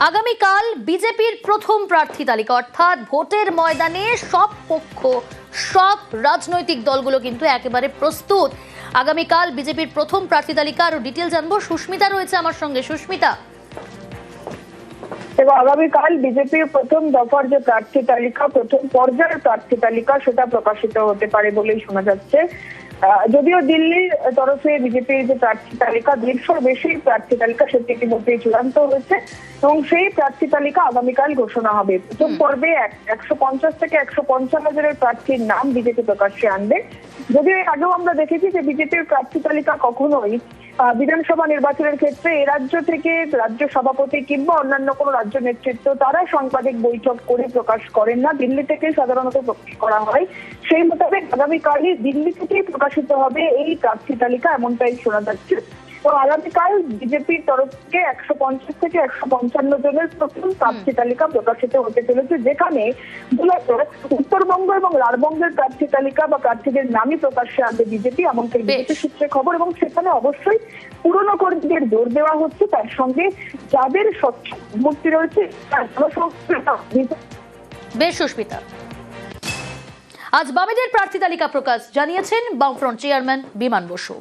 আগামীকাল বিজেপির প্রথম প্রার্থী তালিকা অর্থাৎ ভোটের ময়দানে সব পক্ষ সব রাজনৈতিক দলগুলো কিন্তু একেবারে প্রস্তুত। আগামীকাল বিজেপির প্রথম প্রার্থী তালিকা আরো ডিটেইল জানবো। সুস্মিতা রয়েছে আমার সঙ্গে। সুস্মিতা, এবং আগামীকাল বিজেপির প্রথম দফার যে প্রার্থী তালিকা, প্রথম পর্যায়ের প্রার্থী তালিকা, সেটা প্রকাশিত হতে পারে বলেই শোনা যাচ্ছে। যদিও দিল্লির তরফে বিজেপির যে প্রার্থী তালিকা 150-র বেশি প্রার্থী তালিকা সেটি ইতিমধ্যেই চূড়ান্ত হয়েছে এবং সেই প্রার্থী তালিকা আগামীকাল ঘোষণা হবে। প্রথম পর্বে 150 থেকে 155 হাজারের প্রার্থীর নাম বিজেপি প্রকাশ্যে আনবে। যদিও এর আগেও আমরা দেখেছি যে বিজেপির প্রার্থী তালিকা কখনোই বিধানসভা নির্বাচনের ক্ষেত্রে এ রাজ্য থেকে রাজ্য সভাপতি কিংবা অন্যান্য কোনো রাজ্য নেতৃত্ব তারা সাংবাদিক বৈঠক করে প্রকাশ করেন না, দিল্লি থেকে সাধারণত প্রকাশ করা হয়। সেই মোতাবেক আগামীকালই দিল্লি থেকেই প্রকাশিত হবে এই প্রার্থী তালিকা, এমনটাই শোনা যাচ্ছে। তো আগামীকাল বিজেপির তরফ থেকে 150 থেকে 155 জনের প্রথম প্রার্থী তালিকা প্রকাশিত হতে চলেছে, যেখানে মূলত উত্তরবঙ্গ এবং লালবঙ্গের প্রার্থী তালিকা বা প্রার্থীদের নামই প্রকাশ্যে আনবে বিজেপি, এমনকি বিজেপি সূত্রে খবর। এবং সেখানে অবশ্যই পুরনো কর্মীদের জোর দেওয়া হচ্ছে, তার সঙ্গে যাদের স্বচ্ছ মূর্তি রয়েছে। বেশ সুস্মিতা, আজ বামেদের প্রার্থী তালিকা প্রকাশ জানিয়েছেন বামফ্রন্ট চেয়ারম্যান বিমান বসু।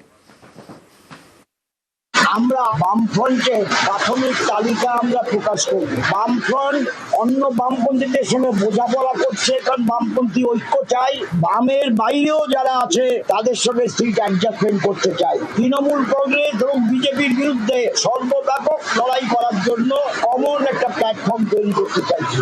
আমরা বামফ্রন্টের প্রাথমিক তালিকা আমরা প্রকাশ করব। বামফ্রন্ট অন্য বামপন্থীদের সঙ্গে বোঝাপড়া করছে, কারণ বামপন্থী ঐক্য চাই। বামের বাইরেও যারা আছে তাদের সঙ্গে সিট অ্যাডজাস্টমেন্ট করতে চাই। তৃণমূল কংগ্রেস এবং বিজেপির বিরুদ্ধে সর্বব্যাপক লড়াই করার জন্য কমন একটা প্ল্যাটফর্ম তৈরি করতে চাইছি।